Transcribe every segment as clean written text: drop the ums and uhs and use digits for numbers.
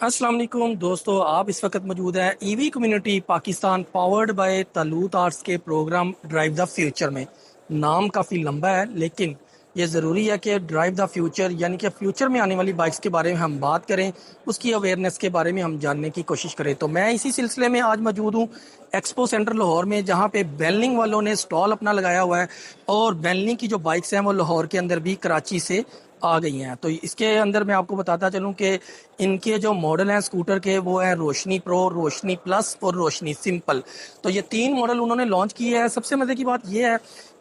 अस्सलाम वालेकुम दोस्तों, आप इस वक्त मौजूद हैं EV community Pakistan powered by Talut Arts के प्रोग्राम ड्राइव द फ्यूचर में। नाम काफ़ी लंबा है लेकिन ये ज़रूरी है कि ड्राइव द फ्यूचर यानी कि फ्यूचर में आने वाली बाइक्स के बारे में हम बात करें, उसकी अवेयरनेस के बारे में हम जानने की कोशिश करें। तो मैं इसी सिलसिले में आज मौजूद हूँ एक्सपो सेंटर लाहौर में, जहाँ पे बेलनिंग वालों ने स्टॉल अपना लगाया हुआ है और बेलनिंग की जो बाइक्स हैं वो लाहौर के अंदर भी कराची से आ गई हैं। तो इसके अंदर मैं आपको बताता चलूं कि इनके जो मॉडल हैं स्कूटर के वो हैं रोशनी प्रो, रोशनी प्लस और रोशनी सिंपल। तो ये तीन मॉडल उन्होंने लॉन्च किए हैं। सबसे मजे की बात ये है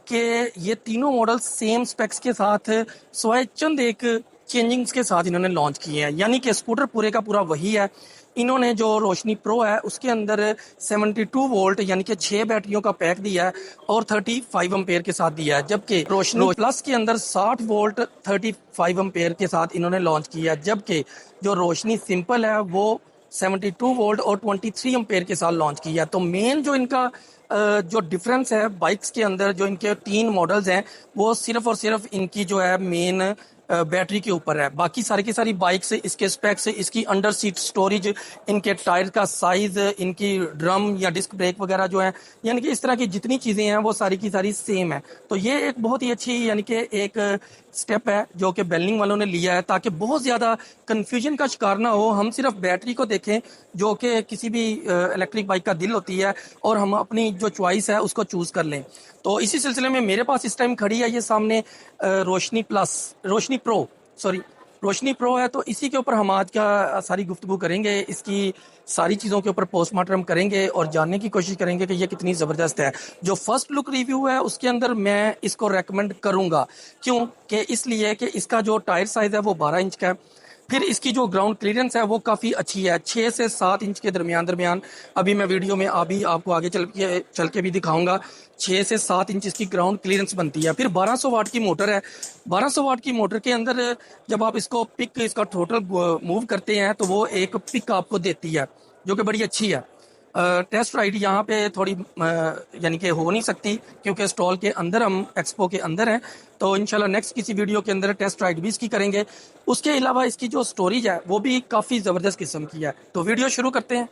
कि ये तीनों मॉडल सेम स्पेक्स के साथ स्वाय चंद एक चेंजिंग्स के साथ इन्होंने लॉन्च किए हैं, यानी कि स्कूटर पूरे का पूरा वही है। इन्होंने जो रोशनी प्रो है उसके अंदर 72 वोल्ट यानी कि 6 बैटरियों का पैक दिया है और 35 एम्पेयर के साथ दिया है, जबकि रोशनी प्लस के अंदर 60 वोल्ट 35 एम्पेयर के साथ इन्होंने लॉन्च किया है, जबकि जो रोशनी सिंपल है वो 72 वोल्ट और 23 एम्पेयर के साथ लॉन्च किया। तो मेन जो इनका जो डिफरेंस है बाइक्स के अंदर, जो इनके तीन मॉडल्स हैं वो सिर्फ और सिर्फ इनकी जो है मेन बैटरी के ऊपर है। बाकी सारी की सारी बाइक से इसके स्पेक्स, इसकी अंडर सीट स्टोरेज, इनके टायर का साइज, इनकी ड्रम या डिस्क ब्रेक वगैरह जो है, यानी कि इस तरह की जितनी चीजें हैं वो सारी की सारी सेम है। तो ये एक बहुत ही अच्छी यानी कि एक स्टेप है जो कि बेलनिंग वालों ने लिया है, ताकि बहुत ज्यादा कंफ्यूजन का शिकार ना हो। हम सिर्फ बैटरी को देखें जो कि किसी भी इलेक्ट्रिक बाइक का दिल होती है, और हम अपनी जो चॉइस है उसको चूज कर लें। तो इसी सिलसिले में मेरे पास इस टाइम खड़ी है ये सामने रोशनी प्लस, रोशनी प्रो, सॉरी रोशनी प्रो है। तो इसी के ऊपर हम आज का सारी गुफ्तगू करेंगे, इसकी सारी चीज़ों के ऊपर पोस्टमार्टम करेंगे और जानने की कोशिश करेंगे कि ये कितनी ज़बरदस्त है। जो फर्स्ट लुक रिव्यू है उसके अंदर मैं इसको रेकमेंड करूंगा, क्यों कि इसलिए कि इसका जो टायर साइज़ है वो 12 इंच का है। फिर इसकी जो ग्राउंड क्लियरेंस है वो काफ़ी अच्छी है, 6 से 7 इंच के दरमियान दरमियान। अभी मैं वीडियो में अभी आपको आगे चल के भी दिखाऊंगा। 6 से 7 इंच इसकी ग्राउंड क्लियरेंस बनती है। फिर 1200 वाट की मोटर है। 1200 वाट की मोटर के अंदर जब आप इसको पिक, इसका टोटल मूव करते हैं तो वो एक पिक आपको देती है जो कि बड़ी अच्छी है। टेस्ट राइड यहाँ पे थोड़ी यानी कि हो नहीं सकती क्योंकि स्टॉल के अंदर, हम एक्सपो के अंदर हैं। तो इंशाल्लाह नेक्स्ट किसी वीडियो के अंदर टेस्ट राइड भी इसकी करेंगे। उसके अलावा इसकी जो स्टोरेज है वो भी काफ़ी ज़बरदस्त किस्म की है। तो वीडियो शुरू करते हैं।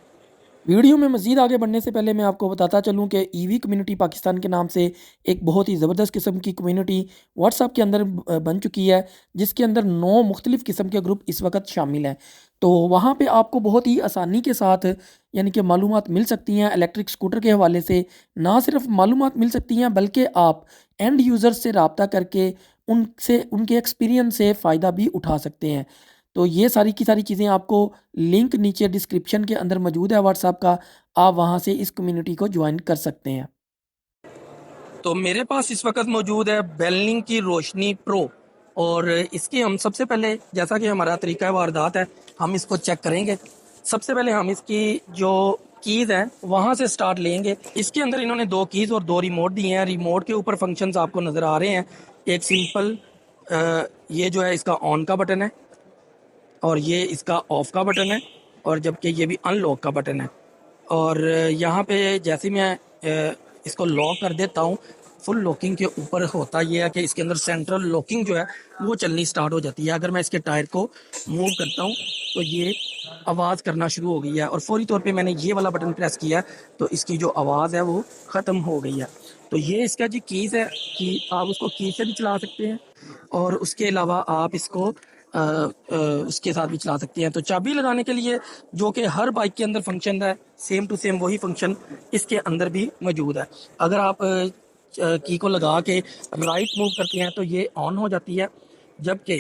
वीडियो में मज़ीद आगे बढ़ने से पहले मैं आपको बताता चलूं कि ईवी कम्युनिटी पाकिस्तान के नाम से एक बहुत ही ज़बरदस्त किस्म की कम्युनिटी व्हाट्सएप के अंदर बन चुकी है, जिसके अंदर 9 मुख्तलिफ़ किस्म के ग्रुप इस वक्त शामिल हैं। तो वहाँ पे आपको बहुत ही आसानी के साथ यानी कि मालूमात मिल सकती हैं इलेक्ट्रिक स्कूटर के हवाले से। ना सिर्फ मालूमात मिल सकती हैं बल्कि आप एंड यूज़र्स से रब्ता करके उनसे, उनके एक्सपीरियंस से फ़ायदा भी उठा सकते हैं। तो ये सारी की सारी चीज़ें आपको लिंक नीचे डिस्क्रिप्शन के अंदर मौजूद है व्हाट्सएप का, आप वहाँ से इस कम्युनिटी को ज्वाइन कर सकते हैं। तो मेरे पास इस वक्त मौजूद है बेलनिंग की रोशनी प्रो, और इसकी हम सबसे पहले, जैसा कि हमारा तरीका वारदात है, हम इसको चेक करेंगे। सबसे पहले हम इसकी जो कीज़ हैं वहाँ से स्टार्ट लेंगे। इसके अंदर इन्होंने 2 कीज़ और 2 रिमोट दिए हैं। रिमोट के ऊपर फंक्शंस आपको नज़र आ रहे हैं। एक सिंपल ये जो है इसका ऑन का बटन है, और ये इसका ऑफ का बटन है, और जबकि ये भी अनलॉक का बटन है। और यहाँ पे जैसे मैं इसको लॉक कर देता हूँ, फुल लॉकिंग के ऊपर होता ये है कि इसके अंदर सेंट्रल लॉकिंग जो है वो चलनी स्टार्ट हो जाती है। अगर मैं इसके टायर को मूव करता हूँ तो ये आवाज़ करना शुरू हो गई है, और फौरी तौर पे मैंने ये वाला बटन प्रेस किया तो इसकी जो आवाज़ है वो ख़त्म हो गई है। तो ये इसका जो कीज़ है कि आप उसको की से भी चला सकते हैं, और उसके अलावा आप इसको उसके साथ भी चला सकते हैं। तो चाबी लगाने के लिए जो कि हर बाइक के अंदर फंक्शन है, सेम टू सेम वही फंक्शन इसके अंदर भी मौजूद है। अगर आप की को लगा के राइट मूव करते हैं तो ये ऑन हो जाती है, जबकि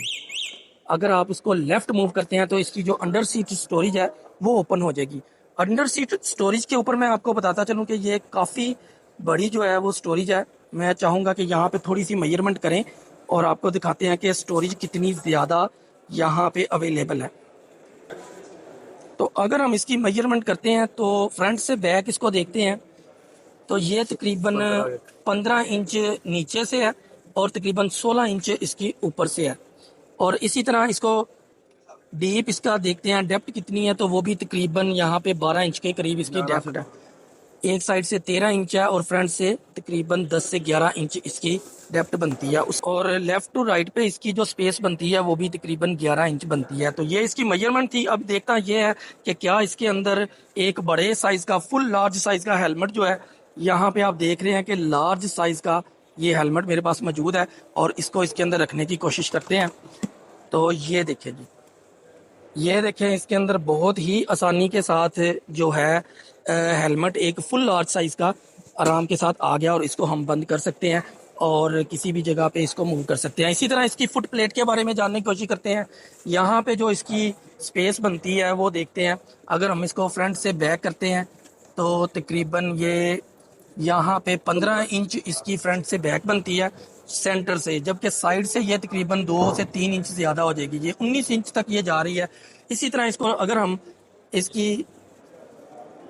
अगर आप उसको लेफ्ट मूव करते हैं तो इसकी जो अंडर सीट स्टोरेज है वो ओपन हो जाएगी। अंडर सीट स्टोरेज के ऊपर मैं आपको बताता चलूँ कि ये काफ़ी बड़ी जो है वो स्टोरेज है। मैं चाहूँगा कि यहाँ पे थोड़ी सी मेजरमेंट करें और आपको दिखाते हैं कि स्टोरेज कितनी ज़्यादा यहाँ पे अवेलेबल है। तो अगर हम इसकी मेजरमेंट करते हैं तो फ्रंट से बैक इसको देखते हैं तो ये तकरीबन 15 इंच नीचे से है और तकरीबन 16 इंच इसकी ऊपर से है। और इसी तरह इसको डीप इसका देखते हैं, डेप्थ कितनी है, तो वो भी तकरीबन यहाँ पे 12 इंच के करीब इसकी डेप्थ है। एक साइड से 13 इंच है और फ्रंट से तकरीबन 10 से 11 इंच इसकी डेप्थ बनती है उस, और लेफ्ट टू राइट पे इसकी जो स्पेस बनती है वो भी तकरीबन 11 इंच बनती है। तो ये इसकी मेजरमेंट थी। अब देखता ये है कि क्या इसके अंदर एक बड़े साइज का फुल लार्ज साइज का हेलमेट जो है, यहाँ पे आप देख रहे हैं कि लार्ज साइज का ये हेलमेट मेरे पास मौजूद है और इसको इसके अंदर रखने की कोशिश करते हैं। तो ये देखें जी, ये देखें इसके अंदर बहुत ही आसानी के साथ जो है हेलमेट एक फुल लार्ज साइज का आराम के साथ आ गया और इसको हम बंद कर सकते हैं और किसी भी जगह पे इसको मूव कर सकते हैं। इसी तरह इसकी फुट प्लेट के बारे में जानने की कोशिश करते हैं। यहाँ पे जो इसकी स्पेस बनती है वो देखते हैं। अगर हम इसको फ्रंट से बैक करते हैं तो तकरीबन ये यहाँ पे 15 इंच इसकी फ्रंट से बैक बनती है सेंटर से, जबकि साइड से ये तकरीबन 2 से 3 इंच ज़्यादा हो जाएगी, ये 19 इंच तक ये जा रही है। इसी तरह इसको अगर हम इसकी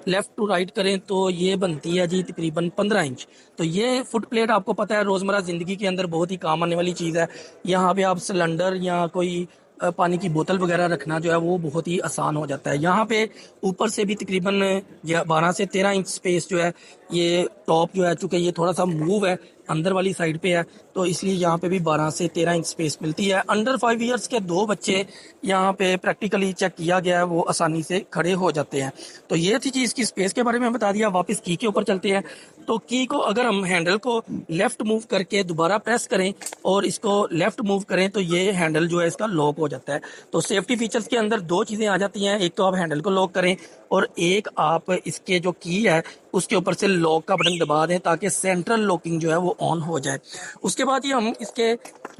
लेफ्ट टू राइट करें तो ये बनती है जी तकरीबन 15 इंच। तो ये फुट प्लेट आपको पता है रोज़मर्रा ज़िंदगी के अंदर बहुत ही काम आने वाली चीज़ है। यहाँ पे आप सिलेंडर या कोई पानी की बोतल वगैरह रखना जो है वो बहुत ही आसान हो जाता है। यहाँ पे ऊपर से भी तकरीबन 12 से 13 इंच स्पेस जो है, ये टॉप जो है चूँकि ये थोड़ा सा मूव है अंदर वाली साइड पे है तो इसलिए यहाँ पे भी 12 से 13 इंच स्पेस मिलती है। अंडर 5 ईयर्स के 2 बच्चे यहाँ पे प्रैक्टिकली चेक किया गया है, वो आसानी से खड़े हो जाते हैं। तो ये थी चीज़ की स्पेस के बारे में बता दिया। वापस की के ऊपर चलते हैं। तो की को अगर हम हैंडल को लेफ्ट मूव करके दोबारा प्रेस करें और इसको लेफ्ट मूव करें तो ये हैंडल जो है इसका लॉक हो जाता है। तो सेफ्टी फीचर्स के अंदर 2 चीज़ें आ जाती हैं, एक तो आप हैंडल को लॉक करें और एक आप इसके जो की है उसके ऊपर से लॉक का बटन दबा दें ताकि सेंट्रल लॉकिंग जो है वो ऑन हो जाए। उसके बाद ये हम इसके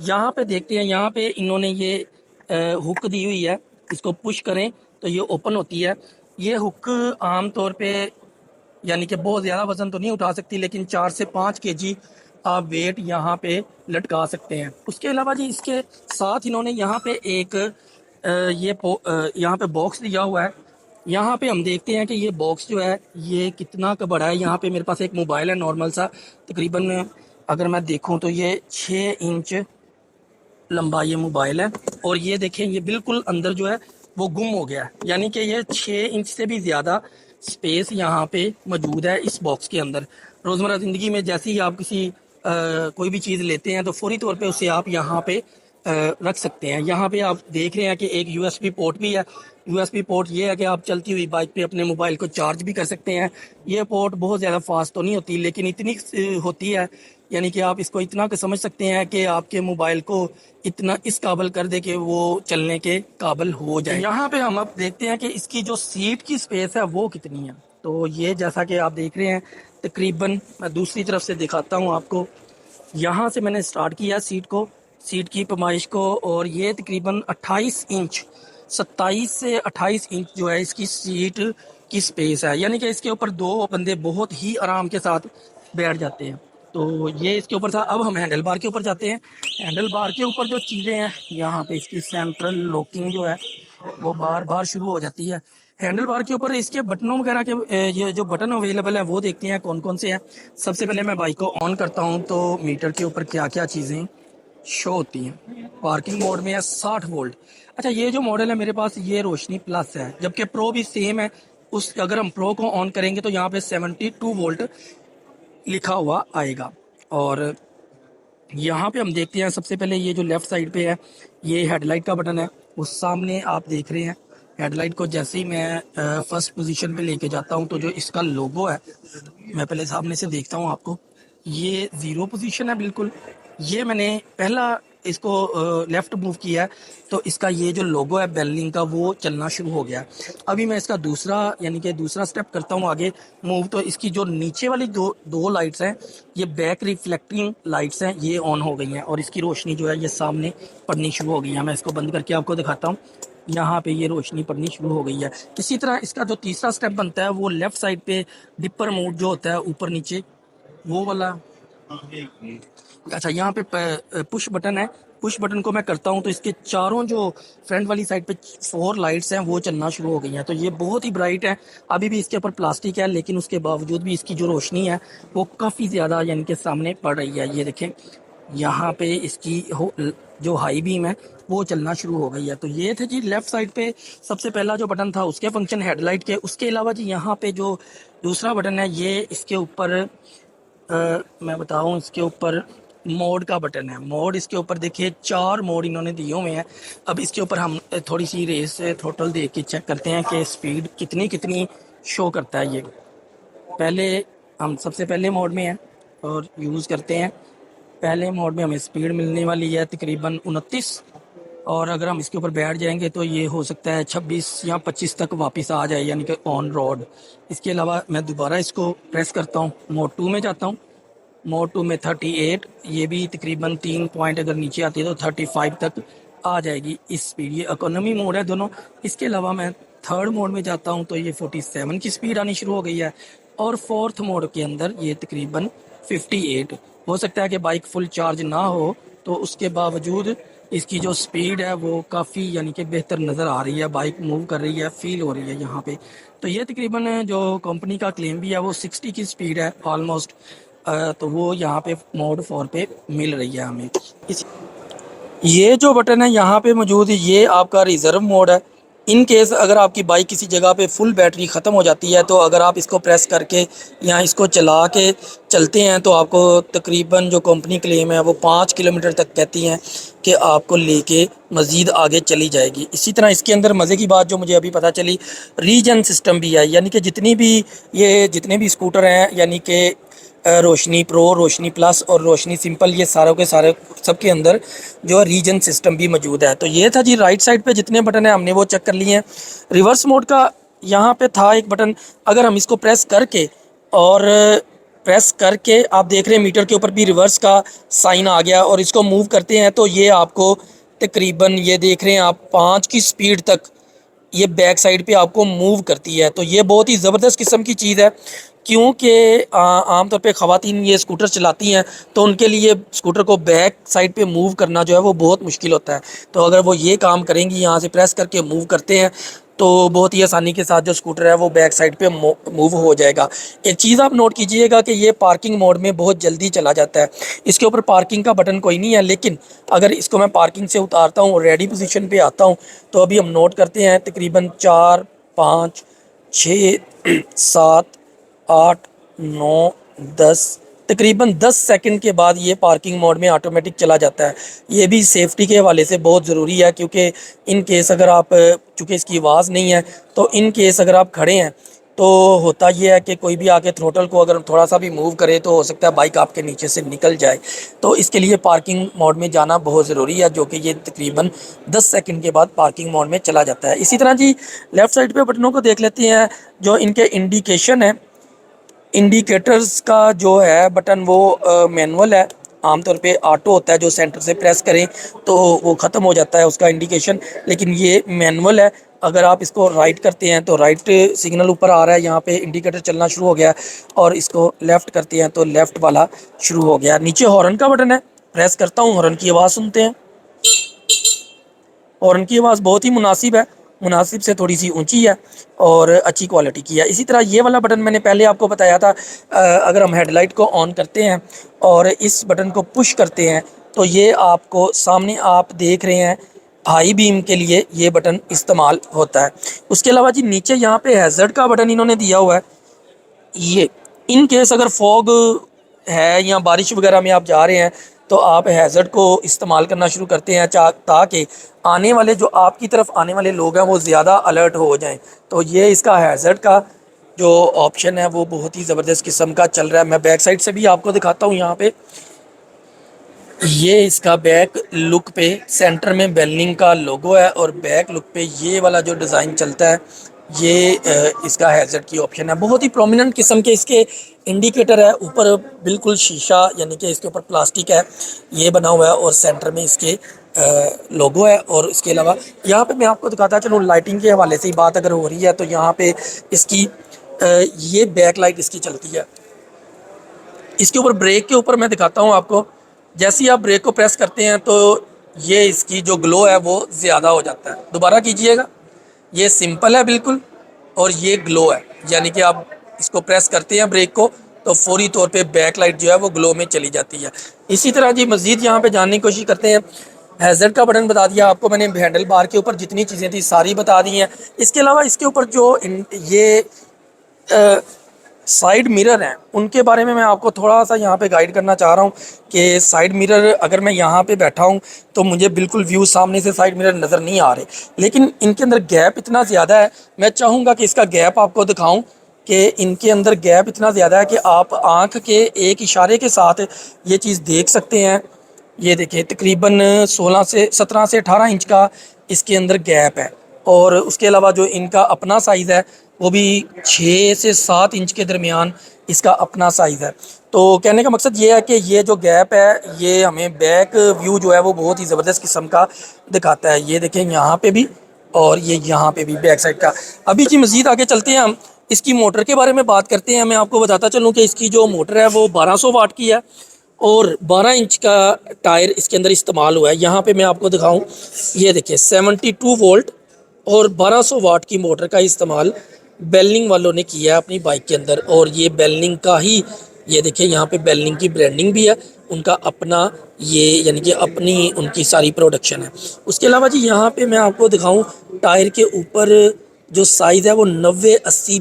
यहाँ पे देखते हैं, यहाँ पे इन्होंने ये हुक दी हुई है, इसको पुश करें तो ये ओपन होती है। ये हुक आम तौर पे यानी कि बहुत ज़्यादा वजन तो नहीं उठा सकती, लेकिन 4 से 5 केजी आप वेट यहाँ पे लटका सकते हैं। उसके अलावा जी इसके साथ इन्होंने यहाँ पे एक यहाँ पे बॉक्स दिया हुआ है। यहाँ पे हम देखते हैं कि ये बॉक्स जो है ये कितना का बड़ा है। यहाँ पे मेरे पास एक मोबाइल है नॉर्मल सा, तकरीबन अगर मैं देखूँ तो ये 6 इंच लंबा ये मोबाइल है और ये देखें ये बिल्कुल अंदर जो है वो गुम हो गया है, यानी कि ये 6 इंच से भी ज़्यादा स्पेस यहाँ पे मौजूद है इस बॉक्स के अंदर। रोज़मर्रा ज़िंदगी में जैसे ही आप किसी कोई भी चीज़ लेते हैं तो फौरी तौर पे उसे आप यहाँ पे रख सकते हैं। यहाँ पे आप देख रहे हैं कि एक यूएसबी पोर्ट भी है। यूएसबी पोर्ट ये है कि आप चलती हुई बाइक पे अपने मोबाइल को चार्ज भी कर सकते हैं। ये पोर्ट बहुत ज़्यादा फास्ट तो नहीं होती लेकिन इतनी होती है, यानी कि आप इसको इतना समझ सकते हैं कि आपके मोबाइल को इतना इस काबिल कर दे कि वो चलने के काबिल हो जाए। यहाँ पे हम अब देखते हैं कि इसकी जो सीट की स्पेस है वो कितनी है। तो ये जैसा कि आप देख रहे हैं तकरीबन, मैं दूसरी तरफ से दिखाता हूँ आपको। यहाँ से मैंने स्टार्ट किया सीट की पैमाइश को और ये तकरीबन 28 इंच 27 से 28 इंच जो है इसकी सीट की स्पेस है, यानी कि इसके ऊपर 2 बंदे बहुत ही आराम के साथ बैठ जाते हैं। तो ये इसके ऊपर था। अब हम हैंडल बार के ऊपर जाते हैं। हैंडल बार के ऊपर जो चीज़ें हैं यहाँ पे इसकी सेंट्रल लॉकिंग जो है वो बार बार शुरू हो जाती है। हैंडल बार के ऊपर इसके बटनों वगैरह के ये जो बटन अवेलेबल है वो देखते हैं कौन कौन से हैं। सबसे पहले मैं बाइक को ऑन करता हूँ तो मीटर के ऊपर क्या क्या चीज़ें शो होती हैं। पार्किंग मोड में है 60 वोल्ट। अच्छा, ये जो मॉडल है मेरे पास ये रोशनी प्लस है, जबकि प्रो भी सेम है। उस अगर हम प्रो को ऑन करेंगे तो यहाँ पे 72 वोल्ट लिखा हुआ आएगा। और यहाँ पे हम देखते हैं सबसे पहले ये जो लेफ्ट साइड पे है ये हेडलाइट का बटन है। उस सामने आप देख रहे हैं हेडलाइट को जैसे ही मैं फर्स्ट पोजीशन पे लेके जाता हूँ तो जो इसका लोगो है, मैं पहले सामने से देखता हूँ आपको, ये 0 पोजीशन है बिल्कुल। ये मैंने पहला इसको लेफ्ट मूव किया है तो इसका ये जो लोगो है बेलिंग का वो चलना शुरू हो गया। अभी मैं इसका दूसरा यानी कि दूसरा स्टेप करता हूँ आगे मूव, तो इसकी जो नीचे वाली दो लाइट्स हैं ये बैक रिफ्लेक्टिंग लाइट्स हैं, ये ऑन हो गई हैं और इसकी रोशनी जो है ये सामने पड़नी शुरू हो गई है। मैं इसको बंद करके आपको दिखाता हूँ। यहाँ पे ये रोशनी पड़नी शुरू हो गई है। इसी तरह इसका जो तीसरा स्टेप बनता है वो लेफ्ट साइड पे डिपर मोड जो होता है ऊपर नीचे वो वाला। अच्छा, यहाँ पे पुश बटन है। पुश बटन को मैं करता हूँ तो इसके चारों जो फ्रंट वाली साइड पे 4 लाइट्स हैं वो चलना शुरू हो गई हैं। तो ये बहुत ही ब्राइट है। अभी भी इसके ऊपर प्लास्टिक है लेकिन उसके बावजूद भी इसकी जो रोशनी है वो काफ़ी ज़्यादा यानी कि सामने पड़ रही है। ये देखें यहाँ पे इसकी जो हाई बीम है वो चलना शुरू हो गई है। तो ये थे जी लेफ्ट साइड पे सबसे पहला जो बटन था उसके फंक्शन हेडलाइट के। उसके अलावा जी यहाँ पे जो दूसरा बटन है ये इसके ऊपर मैं बताऊँ इसके ऊपर मोड का बटन है। मोड इसके ऊपर देखिए 4 मोड इन्होंने दिए हुए हैं। अब इसके ऊपर हम थोड़ी सी रेस थ्रोटल दे के चेक करते हैं कि स्पीड कितनी कितनी शो करता है ये। पहले हम सबसे पहले मोड में हैं और यूज़ करते हैं। पहले मोड में हमें स्पीड मिलने वाली है तकरीबन 29, और अगर हम इसके ऊपर बैठ जाएंगे तो ये हो सकता है 26 या 25 तक वापस आ जाए, यानी कि ऑन रोड। इसके अलावा मैं दोबारा इसको प्रेस करता हूँ, मोड 2 में जाता हूँ। मोड 2 में 38, ये भी तकरीबन 3 पॉइंट अगर नीचे आती है तो 35 तक आ जाएगी इस स्पीड। ये इकोनॉमी मोड है दोनों। इसके अलावा मैं थर्ड मोड में जाता हूँ तो ये 47 की स्पीड आनी शुरू हो गई है, और फोर्थ मोड के अंदर ये तकरीबन 58। हो सकता है कि बाइक फुल चार्ज ना हो तो उसके बावजूद इसकी जो स्पीड है वो काफ़ी यानी कि बेहतर नज़र आ रही है, बाइक मूव कर रही है, फील हो रही है यहाँ पे। तो ये तकरीबन जो कंपनी का क्लेम भी है वो 60 की स्पीड है ऑलमोस्ट। तो वो यहाँ पे मोड 4 पे मिल रही है हमें। इस ये जो बटन है यहाँ पे मौजूद है ये आपका रिज़र्व मोड है। इन केस अगर आपकी बाइक किसी जगह पे फुल बैटरी ख़त्म हो जाती है तो अगर आप इसको प्रेस करके या इसको चला के चलते हैं तो आपको तकरीबन जो कंपनी क्लेम है वो 5 किलोमीटर तक कहती हैं कि आपको लेके मज़ीद आगे चली जाएगी। इसी तरह इसके अंदर मज़े की बात जो मुझे अभी पता चली, रीजन सिस्टम भी है, यानी कि जितने भी स्कूटर हैं, यानी कि रोशनी प्रो, रोशनी प्लस और रोशनी सिंपल, ये सारों के सारे सबके अंदर जो रीजन सिस्टम भी मौजूद है। तो ये था जी राइट साइड पे जितने बटन हैं हमने वो चेक कर लिए हैं। रिवर्स मोड का यहाँ पे था एक बटन, अगर हम इसको प्रेस करके आप देख रहे हैं मीटर के ऊपर भी रिवर्स का साइन आ गया, और इसको मूव करते हैं तो ये आपको तकरीबन ये देख रहे हैं आप 5 की स्पीड तक ये बैक साइड पे आपको मूव करती है। तो ये बहुत ही ज़बरदस्त किस्म की चीज़ है, क्योंकि आमतौर पे ख़वातीन ये स्कूटर चलाती हैं तो उनके लिए स्कूटर को बैक साइड पे मूव करना जो है वो बहुत मुश्किल होता है। तो अगर वो ये काम करेंगी, यहाँ से प्रेस करके मूव करते हैं तो बहुत ही आसानी के साथ जो स्कूटर है वो बैक साइड पे मूव हो जाएगा। एक चीज़ आप नोट कीजिएगा कि ये पार्किंग मोड में बहुत जल्दी चला जाता है। इसके ऊपर पार्किंग का बटन कोई नहीं है, लेकिन अगर इसको मैं पार्किंग से उतारता हूँ और रेडी पोजीशन पे आता हूँ तो अभी हम नोट करते हैं तकरीबन 4, 5, 6, 7, 8, 9, 10, तकरीबन 10 सेकंड के बाद ये पार्किंग मोड में ऑटोमेटिक चला जाता है। ये भी सेफ्टी के हवाले से बहुत ज़रूरी है, क्योंकि इन केस अगर आप, चूँकि इसकी आवाज़ नहीं है तो इन केस अगर आप खड़े हैं तो होता ये है कि कोई भी आके थ्रोटल को अगर थोड़ा सा भी मूव करे तो हो सकता है बाइक आपके नीचे से निकल जाए। तो इसके लिए पार्किंग मोड में जाना बहुत ज़रूरी है, जो कि ये तकरीबन 10 सेकंड के बाद पार्किंग मोड में चला जाता है। इसी तरह जी लेफ़्ट साइड पे बटनों को देख लेते हैं, जो इनके इंडिकेशन है, इंडिकेटर्स का जो है बटन वो मैनुअल है। आमतौर पे ऑटो होता है, जो सेंटर से प्रेस करें तो वो ख़त्म हो जाता है उसका इंडिकेशन, लेकिन ये मैनुअल है। अगर आप इसको राइट करते हैं तो राइट सिग्नल ऊपर आ रहा है, यहाँ पे इंडिकेटर चलना शुरू हो गया, और इसको लेफ़्ट करते हैं तो लेफ़्ट वाला शुरू हो गया। नीचे हॉर्न का बटन है, प्रेस करता हूँ, हॉर्न की आवाज़ सुनते हैं। और उनकी आवाज़ बहुत ही मुनासिब है, मुनासिब से थोड़ी सी ऊंची है और अच्छी क्वालिटी की है। इसी तरह ये वाला बटन मैंने पहले आपको बताया था, अगर हम हेडलाइट को ऑन करते हैं और इस बटन को पुश करते हैं तो ये आपको सामने आप देख रहे हैं हाई बीम के लिए ये बटन इस्तेमाल होता है। उसके अलावा जी नीचे यहाँ पे हैज़र्ड का बटन इन्होंने दिया हुआ है। ये इन केस अगर फॉग है या बारिश वगैरह में आप जा रहे हैं तो आप हैज़र्ड को इस्तेमाल करना शुरू करते हैं, ताकि आने वाले जो आपकी तरफ आने वाले लोग हैं वो ज़्यादा अलर्ट हो जाएं। तो ये इसका हैज़र्ड का जो ऑप्शन है वो बहुत ही ज़बरदस्त किस्म का चल रहा है। मैं बैक साइड से भी आपको दिखाता हूँ। यहाँ पे ये इसका बैक लुक पे सेंटर में बेलनिंग का लोगो है, और बैक लुक पे ये वाला जो डिज़ाइन चलता है ये इसका हैज़र्ड की ऑप्शन है। बहुत ही प्रोमिनेंट किस्म के इसके इंडिकेटर है, ऊपर बिल्कुल शीशा यानी कि इसके ऊपर प्लास्टिक है ये बना हुआ है, और सेंटर में इसके लोगो है। और इसके अलावा यहाँ पे मैं आपको दिखाता चलूँ, लाइटिंग के हवाले से ही बात अगर हो रही है तो यहाँ पे इसकी ये बैक लाइट इसकी चलती है। इसके ऊपर ब्रेक के ऊपर मैं दिखाता हूँ आपको, जैसे ही आप ब्रेक को प्रेस करते हैं तो ये इसकी जो ग्लो है वो ज़्यादा हो जाता है। दोबारा कीजिएगा, ये सिंपल है बिल्कुल, और ये ग्लो है, यानी कि आप इसको प्रेस करते हैं ब्रेक को तो फौरी तौर पे बैक लाइट जो है वो ग्लो में चली जाती है। इसी तरह जी मज़ीद यहाँ पे जानने की कोशिश करते हैं। हैज़र्ड का बटन बता दिया आपको मैंने, हैंडल बार के ऊपर जितनी चीज़ें थी सारी बता दी हैं। इसके अलावा इसके ऊपर जो ये साइड मिरर हैं उनके बारे में मैं आपको थोड़ा सा यहाँ पे गाइड करना चाह रहा हूँ कि साइड मिरर अगर मैं यहाँ पे बैठा हूँ तो मुझे बिल्कुल व्यू सामने से साइड मिरर नज़र नहीं आ रहे, लेकिन इनके अंदर गैप इतना ज़्यादा है। मैं चाहूँगा कि इसका गैप आपको दिखाऊँ कि इनके अंदर गैप इतना ज़्यादा है कि आप आँख के एक इशारे के साथ ये चीज़ देख सकते हैं। ये देखिए तकरीबन 17 से 18 इंच का इसके अंदर गैप है। और उसके अलावा जो इनका अपना साइज़ है वो भी 6 से 7 इंच के दरमियान इसका अपना साइज़ है। तो कहने का मकसद ये है कि ये जो गैप है ये हमें बैक व्यू जो है वो बहुत ही ज़बरदस्त किस्म का दिखाता है। ये देखें यहाँ पे भी और ये यहाँ पे भी बैक साइड का। अभी जी मज़ीद आगे चलते हैं, हम इसकी मोटर के बारे में बात करते हैं। मैं आपको बताता चलूँ कि इसकी जो मोटर है वो 1200 वाट की है और 12 इंच का टायर इसके अंदर इस्तेमाल हुआ है। यहाँ पे मैं आपको दिखाऊं, ये देखिए 72 वोल्ट और 1200 वाट की मोटर का इस्तेमाल बेलनिंग वालों ने किया है अपनी बाइक के अंदर। और ये बेलनिंग का ही, ये देखिए यहाँ पे बेलनिंग की ब्रांडिंग भी है, उनका अपना ये यानी कि अपनी उनकी सारी प्रोडक्शन है। उसके अलावा जी यहाँ पे मैं आपको दिखाऊं टायर के ऊपर जो साइज़ है वो 90 80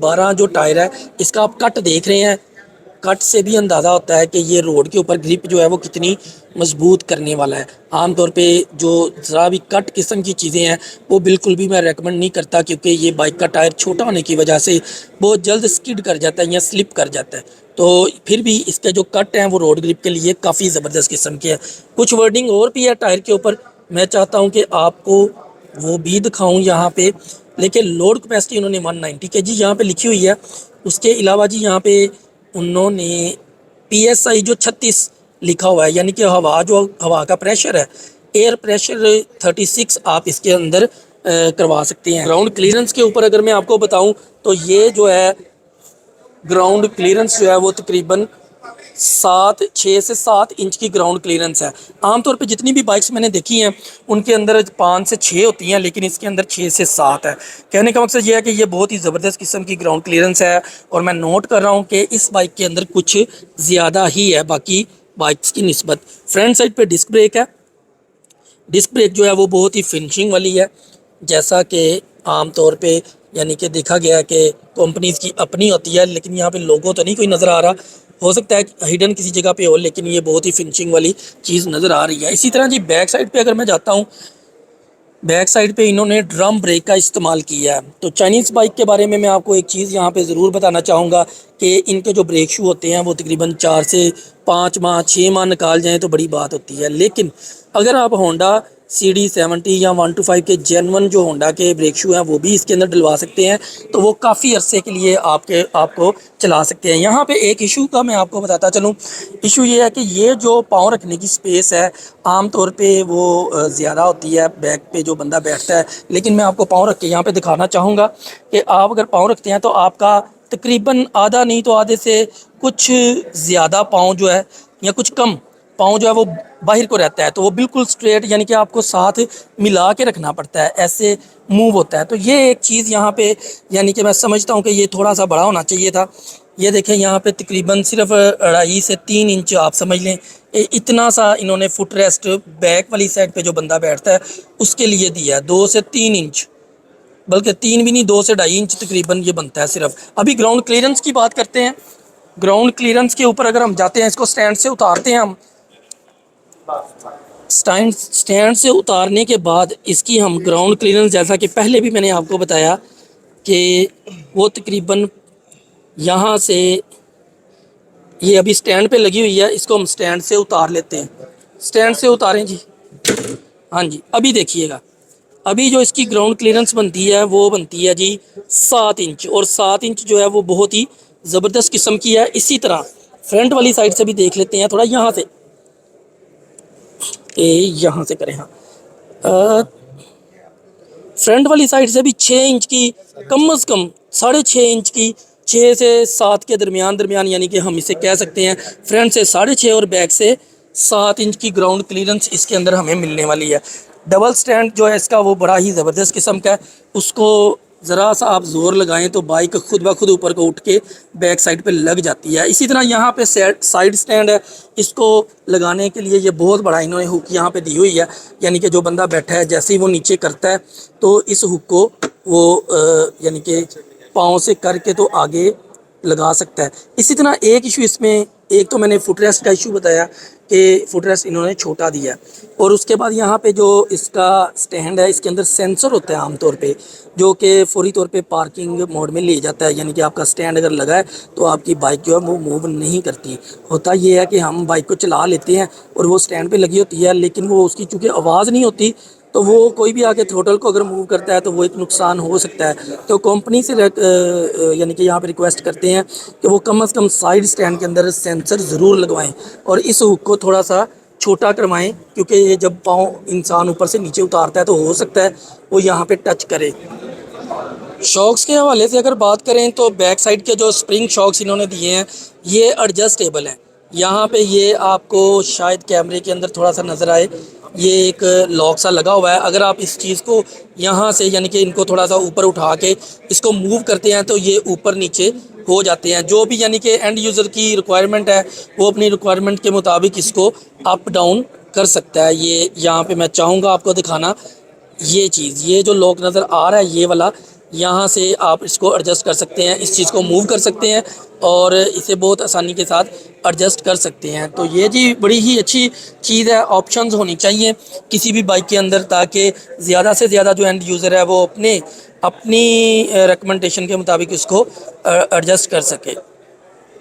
12 जो टायर है इसका आप कट देख रहे हैं। कट से भी अंदाज़ा होता है कि ये रोड के ऊपर ग्रिप जो है वो कितनी मजबूत करने वाला है। आमतौर पे जो ज़रा भी कट किस्म की चीज़ें हैं वो बिल्कुल भी मैं रेकमेंड नहीं करता, क्योंकि ये बाइक का टायर छोटा होने की वजह से बहुत जल्द स्किड कर जाता है या स्लिप कर जाता है। तो फिर भी इसके जो कट हैं वो रोड ग्रिप के लिए काफ़ी ज़बरदस्त किस्म के हैं। कुछ वर्डिंग और भी है टायर के ऊपर, मैं चाहता हूँ कि आपको वो भी दिखाऊँ यहाँ पे। लेकिन लोड कैपेसिटी उन्होंने 190 kg यहाँ पे लिखी हुई है। उसके अलावा जी यहाँ पे उन्होंने PSI जो 36 लिखा हुआ है, यानी कि हवा का प्रेशर है, एयर प्रेशर 36 आप इसके अंदर करवा सकते हैं। ग्राउंड क्लियरेंस के ऊपर अगर मैं आपको बताऊं तो ये जो है ग्राउंड क्लियरेंस जो है वो तकरीबन 6 से 7 इंच की ग्राउंड क्लियरेंस है। आमतौर पे जितनी भी बाइक्स मैंने देखी हैं उनके अंदर 5 से 6 होती हैं, लेकिन इसके अंदर 6 से 7 है। कहने का मकसद ये है कि ये बहुत ही ज़बरदस्त किस्म की ग्राउंड क्लियरेंस है। और मैं नोट कर रहा हूँ कि इस बाइक के अंदर कुछ ज़्यादा ही है बाकी बाइक्स की निस्बत। फ्रंट साइड पर डिस्क ब्रेक है। डिस्क ब्रेक जो है वो बहुत ही फिनिशिंग वाली है, जैसा कि आम तौर पे यानी कि देखा गया कि कंपनीज़ की अपनी होती है। लेकिन यहाँ पे लोगो तो नहीं कोई नज़र आ रहा, हो सकता है हिडन किसी जगह पे हो, लेकिन ये बहुत ही फिनिशिंग वाली चीज़ नज़र आ रही है। इसी तरह जी बैक साइड पे अगर मैं जाता हूँ, बैक साइड पे इन्होंने ड्रम ब्रेक का इस्तेमाल किया है। तो चाइनीज़ बाइक के बारे में मैं आपको एक चीज़ यहाँ पे ज़रूर बताना चाहूँगा कि इनके जो ब्रेक शू होते हैं वो तकरीबन 4 से 5 माह 6 माह निकाल जाएँ तो बड़ी बात होती है। लेकिन अगर आप होंडा CD70 या 125 के जेनवन जो होंडा के ब्रेक शू हैं वो भी इसके अंदर डलवा सकते हैं, तो वो काफ़ी अरसे के लिए आपको चला सकते हैं। यहाँ पे एक इशू का मैं आपको बताता चलूँ। इशू ये है कि ये जो पाँव रखने की स्पेस है आम तौर पे वो ज़्यादा होती है बैक पे जो बंदा बैठता है। लेकिन मैं आपको पाँव रख के यहाँ पे दिखाना चाहूँगा कि आप अगर पाँव रखते हैं तो आपका तकरीबन आधा नहीं तो आधे से कुछ ज़्यादा पाँव जो है या कुछ कम पाँव जो है वो बाहर को रहता है, तो वो बिल्कुल स्ट्रेट यानी कि आपको साथ मिला के रखना पड़ता है, ऐसे मूव होता है। तो ये एक चीज़ यहाँ पे यानी कि मैं समझता हूँ कि ये थोड़ा सा बड़ा होना चाहिए था। ये देखें यहाँ पे तकरीबन सिर्फ 2.5 से 3 इंच आप समझ लें, इतना सा इन्होंने फुट रेस्ट बैक वाली साइड पे जो बंदा बैठता है उसके लिए दिया है। 2 से 3 इंच, बल्कि 3 भी नहीं, 2 से 2.5 इंच तकरीबन ये बनता है सिर्फ। अभी ग्राउंड क्लियरेंस की बात करते हैं। ग्राउंड क्लियरेंस के ऊपर अगर हम जाते हैं, इसको स्टैंड से उतारते हैं हम, स्टैंड से उतारने के बाद इसकी हम ग्राउंड क्लियरेंस, जैसा कि पहले भी मैंने आपको बताया कि वो तकरीबन यहाँ से, ये अभी स्टैंड पे लगी हुई है, इसको हम स्टैंड से उतार लेते हैं। स्टैंड से उतारें जी, हाँ जी। अभी देखिएगा, अभी जो इसकी ग्राउंड क्लियरेंस बनती है वो बनती है जी 7 इंच, और 7 इंच जो है वो बहुत ही ज़बरदस्त किस्म की है। इसी तरह फ्रंट वाली साइड से भी देख लेते हैं, थोड़ा यहाँ से यहाँ से करें, हाँ। फ्रंट वाली साइड से भी 6 इंच की, कम से कम 6.5 इंच की, 6 से 7 के दरमियान यानी कि हम इसे कह सकते हैं फ्रंट से 6.5 और बैक से 7 इंच की ग्राउंड क्लियरेंस इसके अंदर हमें मिलने वाली है। डबल स्टैंड जो है इसका वो बड़ा ही ज़बरदस्त किस्म का है, उसको ज़रा सा आप ज़ोर लगाएं तो बाइक खुद ब खुद ऊपर को उठ के बैक साइड पे लग जाती है। इसी तरह यहाँ पे साइड स्टैंड है, इसको लगाने के लिए ये बहुत बड़ा इन्होंने हुक यहाँ पे दी हुई है, यानी कि जो बंदा बैठा है जैसे ही वो नीचे करता है तो इस हुक को वो यानी कि पाँव से करके तो आगे लगा सकता है। इसी तरह एक इशू इसमें, एक तो मैंने फुटरेस्ट का इशू बताया कि फुटरेस्ट इन्होंने छोटा दिया है, और उसके बाद यहाँ पे जो इसका स्टैंड है इसके अंदर सेंसर होता है आमतौर पे, जो कि फौरी तौर पे पार्किंग मोड में ले जाता है, यानी कि आपका स्टैंड अगर लगा है तो आपकी बाइक जो है वो मूव नहीं करती। होता ये है कि हम बाइक को चला लेते हैं और वो स्टैंड पे लगी होती है, लेकिन वो उसकी चूँकि आवाज़ नहीं होती तो वो कोई भी आके थ्रोटल को अगर मूव करता है तो वो एक नुकसान हो सकता है। तो कंपनी से यानी कि यहाँ पे रिक्वेस्ट करते हैं कि वो कम से कम साइड स्टैंड के अंदर सेंसर ज़रूर लगवाएं और इस हुक को थोड़ा सा छोटा करवाएं, क्योंकि ये जब पाँव इंसान ऊपर से नीचे उतारता है तो हो सकता है वो यहाँ पे टच करे। शॉक्स के हवाले से अगर बात करें तो बैक साइड के जो स्प्रिंग शॉक्स इन्होंने दिए हैं ये एडजस्टेबल हैं। यहाँ पे ये आपको शायद कैमरे के अंदर थोड़ा सा नज़र आए, ये एक लॉक सा लगा हुआ है। अगर आप इस चीज़ को यहाँ से यानी कि इनको थोड़ा सा ऊपर उठा के इसको मूव करते हैं तो ये ऊपर नीचे हो जाते हैं। जो भी यानी कि एंड यूज़र की रिक्वायरमेंट है वो अपनी रिक्वायरमेंट के मुताबिक इसको अप डाउन कर सकता है। ये यहाँ पे मैं चाहूँगा आपको दिखाना, ये चीज़, ये जो लॉक नज़र आ रहा है ये वाला, यहाँ से आप इसको एडजस्ट कर सकते हैं, इस चीज़ को मूव कर सकते हैं और इसे बहुत आसानी के साथ एडजस्ट कर सकते हैं। तो ये जी बड़ी ही अच्छी चीज़ है, ऑप्शंस होनी चाहिए किसी भी बाइक के अंदर ताकि ज़्यादा से ज़्यादा जो एंड यूज़र है वो अपनी रिकमेंडेशन के मुताबिक इसको एडजस्ट कर सके।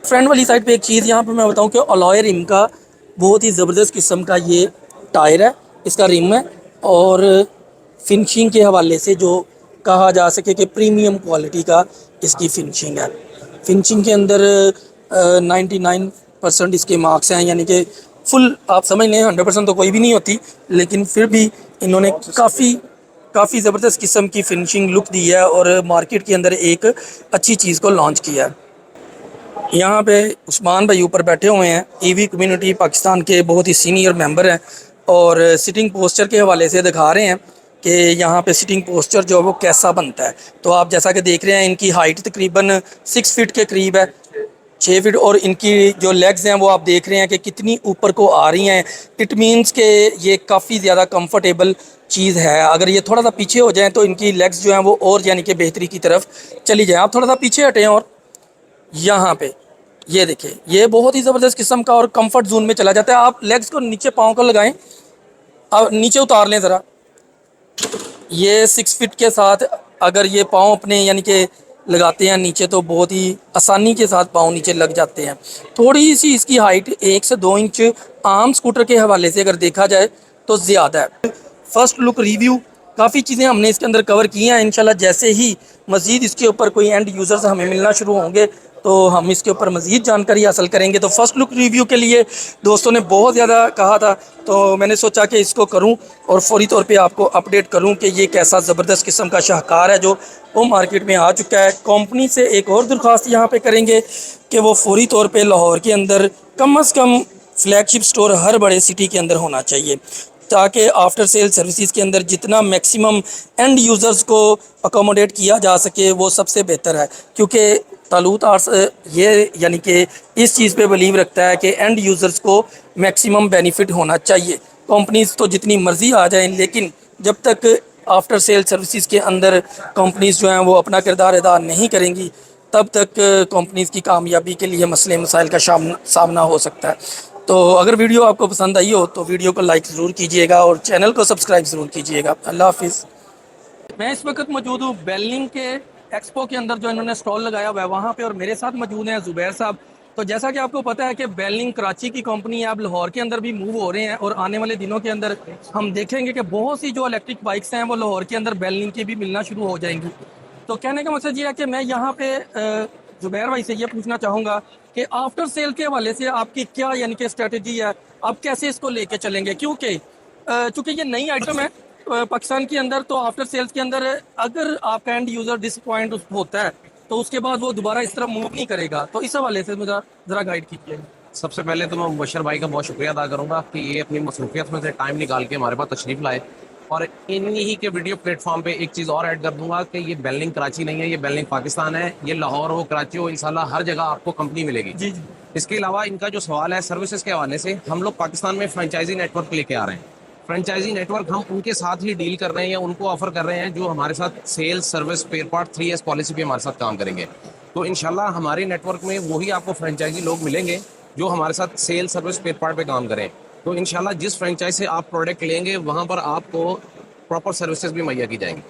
फ्रंट वाली साइड पे एक चीज़ यहाँ पे मैं बताऊँ कि अलॉय रिम का बहुत ही ज़बरदस्त किस्म का ये टायर है, इसका रिम है, और फिनिशिंग के हवाले से जो कहा जा सके कि प्रीमियम क्वालिटी का इसकी फिनिशिंग है। फिनिशिंग के अंदर 99% इसके मार्क्स हैं, यानी कि फुल आप समझ लें 100% तो कोई भी नहीं होती, लेकिन फिर भी इन्होंने काफ़ी ज़बरदस्त किस्म की फिनिशिंग लुक दी है और मार्केट के अंदर एक अच्छी चीज़ को लॉन्च किया है। यहाँ पे उस्मान भाई ऊपर बैठे हुए हैं, ईवी कम्युनिटी पाकिस्तान के बहुत ही सीनियर मेंबर हैं और सिटिंग पोस्चर के हवाले से दिखा रहे हैं कि यहाँ पे सिटिंग पोस्चर जो है वो कैसा बनता है। तो आप जैसा कि देख रहे हैं इनकी हाइट तकरीबन 6 फीट के करीब है, 6 फीट, और इनकी जो लेग्स हैं वो आप देख रहे हैं कि कितनी ऊपर को आ रही हैं। इट मीन्स के ये काफ़ी ज़्यादा कंफर्टेबल चीज़ है। अगर ये थोड़ा सा पीछे हो जाएँ तो इनकी लेग्स जो हैं वो और यानी कि बेहतरी की तरफ चली जाएँ। आप थोड़ा सा पीछे हटें और यहाँ पे ये देखिए, ये बहुत ही ज़बरदस्त किस्म का और कंफर्ट जोन में चला जाता है। आप लेग्स को नीचे पाँव को लगाएं, अब नीचे उतार लें ज़रा, ये 6 फीट के साथ अगर ये पाँव अपने यानी कि लगाते हैं नीचे तो बहुत ही आसानी के साथ पाँव नीचे लग जाते हैं। थोड़ी सी इसकी हाइट 1 से 2 इंच आम स्कूटर के हवाले से अगर देखा जाए तो ज़्यादा है। फर्स्ट लुक रिव्यू, काफ़ी चीज़ें हमने इसके अंदर कवर की हैं। इंशाल्लाह जैसे ही मज़ीद इसके ऊपर कोई एंड यूज़र्स हमें मिलना शुरू होंगे तो हम इसके ऊपर मज़ीद जानकारी हासिल करेंगे। तो फर्स्ट लुक रिव्यू के लिए दोस्तों ने बहुत ज़्यादा कहा था तो मैंने सोचा कि इसको करूं और फौरी तौर पे आपको अपडेट करूं कि ये कैसा ज़बरदस्त किस्म का शाहकार है जो वो मार्केट में आ चुका है। कंपनी से एक और दरख्वास्त यहाँ पे करेंगे कि वो फौरी तौर पे लाहौर के अंदर कम अज़ कम फ्लैगशिप स्टोर हर बड़े सिटी के अंदर होना चाहिए ताकि आफ्टर सेल सर्विसेज के अंदर जितना मैक्सिमम एंड यूज़र्स को अकोमोडेट किया जा सके वो सबसे बेहतर है। क्योंकि तालूत आर्ट्स ये यानी कि इस चीज़ पे बिलीव रखता है कि एंड यूज़र्स को मैक्सिमम बेनिफिट होना चाहिए। कंपनीज़ तो जितनी मर्ज़ी आ जाएं, लेकिन जब तक आफ्टर सेल सर्विसेज के अंदर कंपनीज़ जो हैं वो अपना किरदार अदा नहीं करेंगी तब तक कंपनीज़ की कामयाबी के लिए मसले मसाइल का सामना हो सकता है। तो अगर वीडियो आपको पसंद आई हो तो वीडियो को लाइक ज़रूर कीजिएगा और चैनल को सब्सक्राइब ज़रूर कीजिएगा। अल्लाह हाफिज़। मैं इस वक्त मौजूद हूँ बेलिंग के एक्सपो के अंदर जो इन्होंने स्टॉल लगाया हुआ है वहाँ पे, और मेरे साथ मौजूद हैं ज़ुबैर साहब। तो जैसा कि आपको पता है कि बेलिंग कराची की कंपनी है, अब लाहौर के अंदर भी मूव हो रहे हैं और आने वाले दिनों के अंदर हम देखेंगे कि बहुत सी जो इलेक्ट्रिक बाइक्स हैं वो लाहौर के अंदर बेलिंग की भी मिलना शुरू हो जाएंगी। तो कहने का मकसद ये है कि मैं यहाँ पे ज़ुबैर भाई से ये पूछना चाहूँगा कि आफ्टर सेल के हवाले से आपकी क्या यानी कि स्ट्रेटजी है, आप कैसे इसको लेके चलेंगे, क्योंकि चूँकि ये नई आइटम है पाकिस्तान के अंदर। तो आफ्टर सेल्स के अंदर अगर आपका एंड यूज़र डिसपॉइंट होता है तो उसके बाद वो दोबारा इस तरह मूव नहीं करेगा। तो इस हवाले से मुझे ज़रा गाइड कीजिए। सबसे पहले तो मैं मुबशर भाई का बहुत शुक्रिया अदा करूंगा कि ये अपनी मसरूफियत में से टाइम निकाल के हमारे पास तशरीफ़ लाए और इन्हीं के वीडियो प्लेटफॉर्म पे एक चीज़ और ऐड कर दूंगा कि ये बेलिंग कराची नहीं है, ये बेलिंग पाकिस्तान है। ये लाहौर हो, कराची हो, इंशाल्लाह हर जगह आपको कंपनी मिलेगी। जी जी। इसके अलावा इनका जो सवाल है सर्विसेज के हवाले से, हम लोग पाकिस्तान में फ्रेंचाइजी नेटवर्क लेके आ रहे हैं। फ्रेंचाइजी नेटवर्क हम उनके साथ ही डील कर रहे हैं या उनको ऑफर कर रहे हैं जो हमारे साथ sales, service, spare part 3S policy पे हमारे साथ काम करेंगे। तो इंशाल्लाह हमारे नेटवर्क में वही आपको फ्रेंचाइजी लोग मिलेंगे जो हमारे साथ सेल, सर्विस, स्पेयर पार्ट पे काम करें। तो इंशाल्लाह जिस फ्रेंचाइज से आप प्रोडक्ट लेंगे वहां पर आपको प्रॉपर सर्विसेज भी मुहैया की जाएंगी।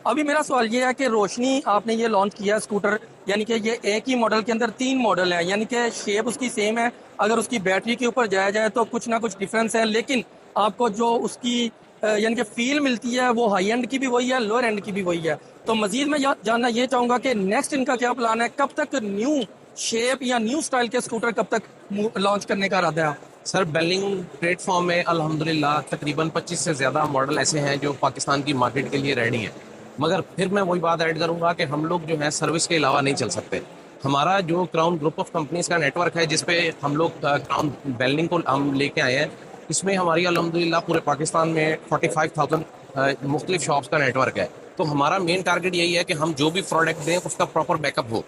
अभी मेरा सवाल ये है कि रोशनी आपने ये लॉन्च किया है स्कूटर, यानी कि ये एक ही मॉडल के अंदर 3 मॉडल हैं, यानी कि शेप उसकी सेम है। अगर उसकी बैटरी के ऊपर जाया जाए तो कुछ ना कुछ डिफरेंस है, लेकिन आपको जो उसकी यानी कि फील मिलती है वो हाई एंड की भी वही है, लोअर एंड की भी वही है। तो मजीद मैं जानना ये चाहूँगा कि नेक्स्ट इनका क्या प्लान है, कब तक न्यू शेप या न्यू स्टाइल के स्कूटर कब तक लॉन्च करने का इरादा है? सर बेलिंग प्लेटफॉर्म में अल्हम्दुलिल्लाह तकरीबन 25 से ज़्यादा मॉडल ऐसे हैं जो पाकिस्तान की मार्केट के लिए रेडी हैं। मगर फिर मैं वही बात ऐड करूंगा कि हम लोग जो है सर्विस के अलावा नहीं चल सकते। हमारा जो क्राउन ग्रुप ऑफ कंपनीज का नेटवर्क है जिसपे हम लोग क्राउन बेलिंग को हम लेके आए हैं, इसमें हमारी अल्हम्दुलिल्लाह पूरे पाकिस्तान में 45,000 मुख्तलिफ शॉप्स का नेटवर्क है। तो हमारा मेन टारगेट यही है कि हम जो भी प्रोडक्ट दें उसका प्रॉपर बैकअप हो।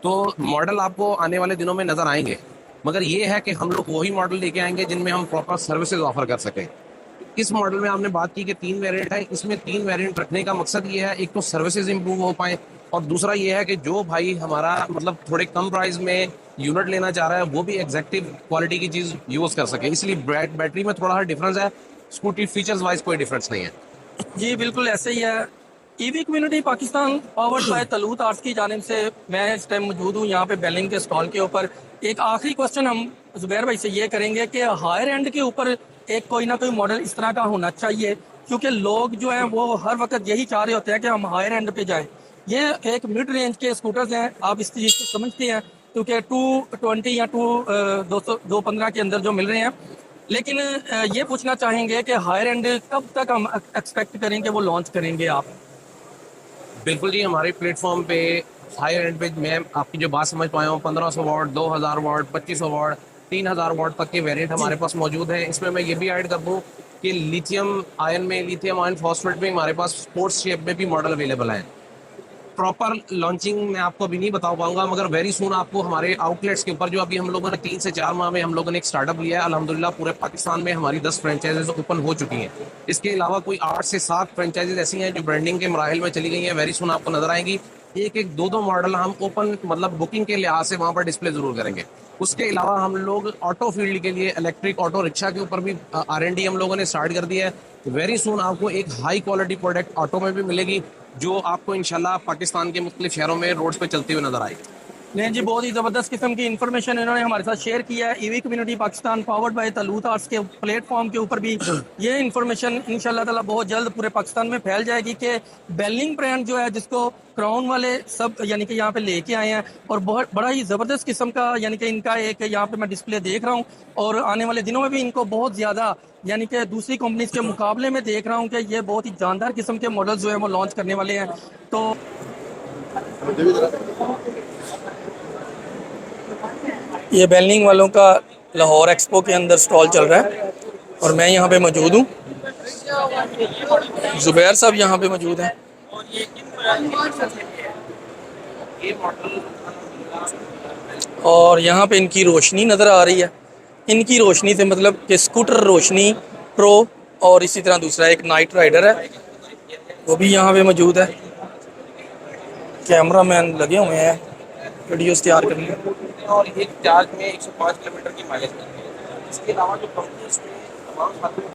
तो मॉडल आपको आने वाले दिनों में नज़र आएंगे, मगर ये है कि हम लोग वही मॉडल लेके आएंगे जिनमें हम प्रॉपर सर्विसेज ऑफर कर सकें। इस मॉडल में आपने बात की कि 3 वेरिएंट है, इसमें 3 वेरिएंट रखने का मकसद ये है, एक तो सर्विसेज इंप्रूव हो पाए और दूसरा ये है कि जो भाई हमारा मतलब थोड़े कम प्राइस में यूनिट लेना चाह रहा है वो भी एग्जैक्टिव क्वालिटी की चीज़ यूज़ कर सके। इसलिए बैटरी में थोड़ा सा डिफरेंस है, स्कूटी फीचर्स वाइज कोई डिफरेंस नहीं है। जी बिल्कुल ऐसे ही है। EV community Pakistan powered by Talut Arts की जानिब से मैं इस टाइम मौजूद हूँ यहाँ पे बेलिंग के स्टॉल के ऊपर। एक आखिरी क्वेश्चन हम जुबैर भाई से ये करेंगे कि हायर एंड के ऊपर एक कोई ना कोई मॉडल इस तरह का होना चाहिए, क्योंकि लोग जो हैं वो हर वक्त यही चाह रहे होते हैं कि हम हायर एंड पे जाएं। ये एक मिड रेंज के स्कूटर्स हैं, आप इस चीज़ को समझते हैं, क्योंकि 220 या 215 के अंदर जो मिल रहे हैं। लेकिन ये पूछना चाहेंगे कि हायर एंड कब तक हम एक्सपेक्ट करेंगे वो लॉन्च करेंगे आप? बिल्कुल जी, हमारे प्लेटफॉर्म पे हायर एंड पे मैं आपकी जो बात समझ पाया हूँ, 1500 वाट, 2000 वाट, 2500 वाट, 3000 वाट तक के वेरिएंट हमारे पास मौजूद हैं। इसमें मैं ये भी ऐड कर दूँ कि लिथियम आयन में, लिथियम आयन फॉस्फेट में हमारे पास स्पोर्ट्स शेप में भी मॉडल अवेलेबल हैं। प्रॉपर लॉन्चिंग मैं आपको अभी नहीं बता पाऊंगा, मगर वेरी सून आपको हमारे आउटलेट्स के ऊपर, जो अभी हम लोगों ने 3 से 4 माह में हम लोगों ने एक स्टार्टअप लिया है, अल्हम्दुलिल्लाह पूरे पाकिस्तान में हमारी 10 फ्रेंचाइजेज ओपन हो चुकी हैं। इसके अलावा कोई 8 से 7 फ्रेंचाइजेज ऐसी हैं जो ब्रांडिंग के मराहिल में चली गई हैं, वेरी सून आपको नजर आएंगी। एक एक दो दो मॉडल हम ओपन मतलब बुकिंग के लिहाज से वहां पर डिस्प्ले जरूर करेंगे। उसके अलावा हम लोग ऑटो फील्ड के लिए इलेक्ट्रिक ऑटो रिक्शा के ऊपर भी R&D हम लोगों ने स्टार्ट कर दिया है। वेरी सून आपको एक हाई क्वालिटी प्रोडक्ट ऑटो में भी मिलेगी जो आपको इंशाल्लाह पाकिस्तान के मुख्तलिफ शहरों में रोड्स पे चलते हुए नजर आएगी। नहीं जी, बहुत ही ज़बरदस्त किस्म की इन्फॉर्मेशन इन्होंने हमारे साथ शेयर किया है। EV community Pakistan powered by Talut Arts के प्लेटफॉर्म के ऊपर भी ये इन्फॉर्मेशन इंशाल्लाह ताला बहुत जल्द पूरे पाकिस्तान में फैल जाएगी कि बेलिंग ब्रांड जो है, जिसको क्राउन वाले सब यानी कि यहाँ पे लेके आए हैं, और बहुत बड़ा ही ज़बरदस्त किस्म का यानी कि इनका एक यहाँ पे मैं डिस्प्ले देख रहा हूँ, और आने वाले दिनों में भी इनको बहुत ज़्यादा यानी कि दूसरी कंपनीज के मुकाबले में देख रहा हूँ कि ये बहुत ही जानदार किस्म के मॉडल्स जो है वो लॉन्च करने वाले हैं। तो ये बेलिंग वालों का लाहौर एक्सपो के अंदर स्टॉल चल रहा है और मैं यहाँ पे मौजूद हूँ। जुबैर साहब यहाँ पे मौजूद हैं। और यहाँ पे इनकी रोशनी नज़र आ रही है। इनकी रोशनी से मतलब कि स्कूटर रोशनी प्रो, और इसी तरह दूसरा एक नाइट राइडर है वो भी यहाँ पे मौजूद है। कैमरा मैन लगे हुए हैं वीडियोस तैयार करने में। और एक चार्ज में 105 किलोमीटर की माइलेज देती है। इसके अलावा जो कंपनी इसमें तमाम